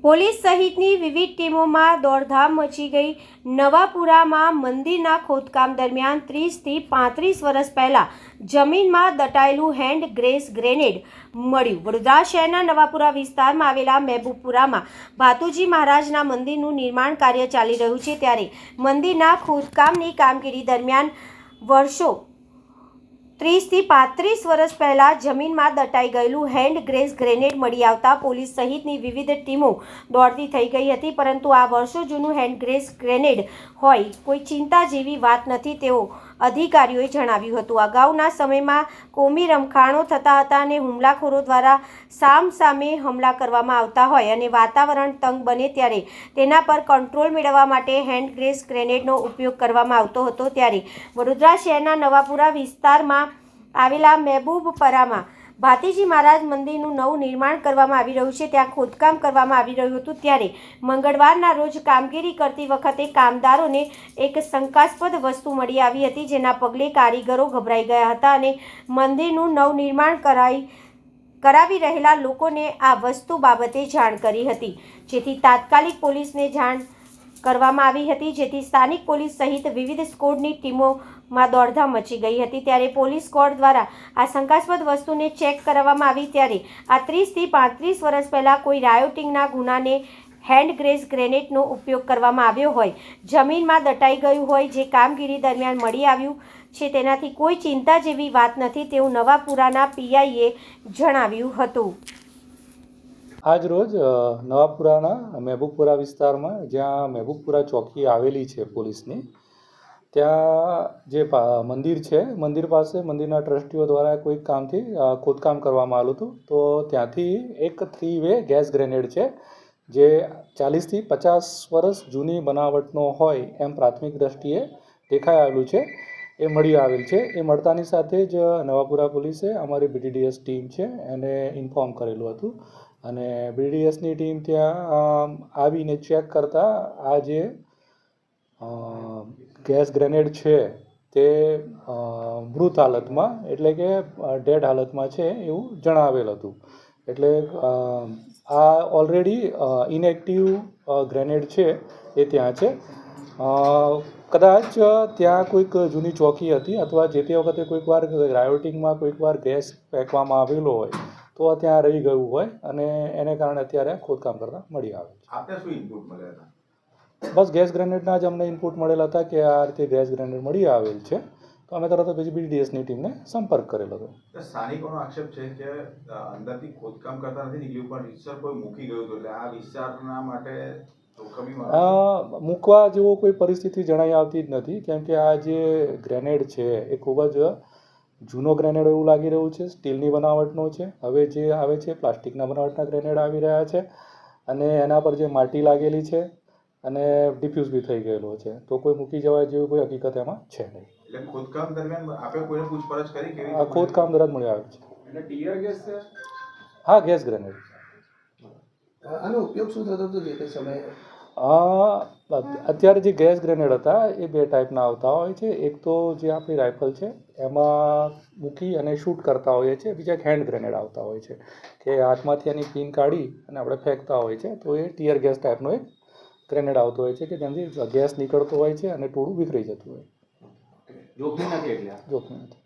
Police સહિતની વિવિધ ટીમોમાં દોડધામ મચી ગઈ। નવાપુરામાં મંદિરના ખોદકામ દરમિયાન 30થી 35 વર્ષ પહેલા જમીનમાં દટાયેલું હેન્ડ ગ્રેનેડ મળ્યું। વડોદરા શહેરના નવાપુરા વિસ્તારમાં આવેલા મહેબૂબપુરામાં ભાતુજી મહારાજના મંદિરનું નિર્માણ કાર્ય ચાલી રહ્યું છે, ત્યારે મંદિરના ખોદકામની કામગીરી દરમિયાન વર્ષો 30થી 35 વર્ષ પહેલા જમીનમાં દટાઈ ગયેલું હેન્ડ ગ્રેનેડ મળી આવતા પોલીસ સહિતની વિવિધ ટીમો દોડતી થઈ ગઈ હતી, પરંતુ આ વર્ષો જૂનું હેન્ડ ગ્રેનેડ હોય કોઈ ચિંતા જેવી વાત નથી તેવું અધિકારીઓએ જણાવ્યું હતું। અગાઉના સમયમાં કોમી રમખાણો થતા હતા અને હુમલાખોરો દ્વારા સામસામે હુમલા કરવામાં આવતા હોય અને વાતાવરણ તંગ બને ત્યારે તેના પર કંટ્રોલ મેળવવા માટે હેન્ડ ગ્રેનેડનો ઉપયોગ કરવામાં આવતો હતો। ત્યારે વડોદરા શહેરના નવાપુરા વિસ્તારમાં આવેલા મહેબૂબપુરામાં ભાતીજી મહારાજ મંદિરનું નવું નિર્માણ કરવામાં આવી રહ્યું છે, ત્યાં ખોદકામ કરવામાં આવી રહ્યું હતું। ત્યારે મંગળવારના રોજ કામગીરી કરતી વખતે કામદારોને એક શંકાસ્પદ વસ્તુ મળી આવી હતી, જેના પગલે કારીગરો ગભરાઈ ગયા હતા અને મંદિરનું નવનિર્માણ કરાવી રહેલા લોકોને આ વસ્તુ બાબતે જાણ કરી હતી, જેથી તાત્કાલિક પોલીસને જાણ કરવામાં આવી હતી, જેથી સ્થાનિક પોલીસ સહિત વિવિધ સ્કોડની ટીમોમાં દોડધામ મચી ગઈ હતી। ત્યારે પોલીસ સ્કોડ દ્વારા આ શંકાસ્પદ વસ્તુને ચેક કરવામાં આવી, ત્યારે આ 30થી 35 વર્ષ પહેલાં કોઈ રાયોટિંગના ગુનાને હેન્ડ ગ્રેનેડનો ઉપયોગ કરવામાં આવ્યો હોય, જમીનમાં દટાઈ ગયું હોય, જે કામગીરી દરમિયાન મળી આવ્યું છે, તેનાથી કોઈ ચિંતા જેવી વાત નથી તેવું નવાપુરાના પીઆઈએ જણાવ્યું હતું। આજ રોજ નવાપુરાના મહેબૂબપુરા વિસ્તારમાં, જ્યાં મહેબૂબપુરા ચોકી આવેલી છે પોલીસની, ત્યાં જે મંદિર છે, મંદિર પાસે મંદિરના ટ્રસ્ટીઓ દ્વારા કોઈ કામથી ખોદકામ કરવામાં આવ્યું હતું, તો ત્યાંથી એક 3-વે ગેસ ગ્રેનેડ છે, જે 40થી 50 વર્ષ જૂની બનાવટનો હોય એમ પ્રાથમિક દ્રષ્ટિએ દેખાઈ આવેલું છે, એ મળી આવેલ છે। એ મળતાની સાથે જ નવાપુરા પોલીસે અમારી BTDS ટીમ છે એને ઇન્ફોર્મ કરેલું હતું અને BTDSની ટીમ ત્યાં આવીને ચેક કરતાં આ જે ગેસ ગ્રેનેડ છે તે મૃત હાલતમાં એટલે કે ડેડ હાલતમાં છે એવું જણાવેલ હતું। એટલે આ ઓલરેડી ઇનએક્ટિવ ગ્રેનેડ છે એ ત્યાં છે। કદાચ ત્યાં કોઈક જૂની ચોકી હતી અથવા જે તે વખતે કોઈક વાર રાયોટિંગમાં કોઈક વાર ગેસ ફેંકવામાં આવેલો હોય તો ત્યાં રહી ગયું હોય અને એને કારણે અત્યારે ખોદકામ કરતાં મળી આવે છે। આપને શું ઇનપુટ મળ્યા હતા? બસ ગેસ ગ્રેનેડના જ અમને ઇનપુટ મળેલા હતા કે આ રીતે ગેસ ગ્રેનેડ મળી આવેલ છે, તો અમે તરત જ BTDSની ટીમને સંપર્ક કરેલો હતો। સ્થાનિકોનો આક્ષેપ છે કે અંદરથી ખોદકામ કરતા નથી નીકળ્યું, પણ રીતસર કોઈ મૂકી ગયું હતું, એટલે આ વિસ્તારના માટે મૂકવા જેવો કોઈ પરિસ્થિતિ જણાઈ આવતી જ નથી, કેમ કે આ જે ગ્રેનેડ છે એ ખૂબ જ જૂનો ગ્રેનેડ એવું લાગી રહ્યું છે, સ્ટીલની બનાવટનો છે। હવે જે આવે છે પ્લાસ્ટિકના બનાવટના ગ્રેનેડ આવી રહ્યા છે અને એના પર જે માટી લાગેલી છે અને ડિફ્યુઝ બી થઈ ગયેલો છે, તો કોઈ મૂકી જવાય જેવી કોઈ હકીકત એમાં છે નહીં। એટલે ખોદકામ દરમિયાન આપણે કોઈને પૂછપરછ કરી કેવી? આ ખોદકામ દરમિયાન મળી આવે છે। એટલે ટીયર ગેસ છે? હા, ગેસ ગ્રેનેડ। આનો ઉપયોગ શું થતો હતો જે તે સમયે? અત્યારે જે ગેસ ગ્રેનેડ હતા એ 2 ટાઈપના આવતા હોય છે। એક તો જે આપણી રાઇફલ છે એમાં મૂકી અને શૂટ કરતા હોઈએ છીએ, બીજા એક હેન્ડ ગ્રેનેડ આવતા હોય છે કે હાથમાંથી એની પિન કાઢી અને આપણે ફેંકતા હોય છે, તો એ ટીયર ગેસ ટાઈપનો એક ગ્રેનેડ આવતો હોય છે કે જેનાથી ગેસ નીકળતો હોય છે અને ટોળું વિખરાઈ જતું હોય। જોખમી નથી એટલે? જોખમી નથી।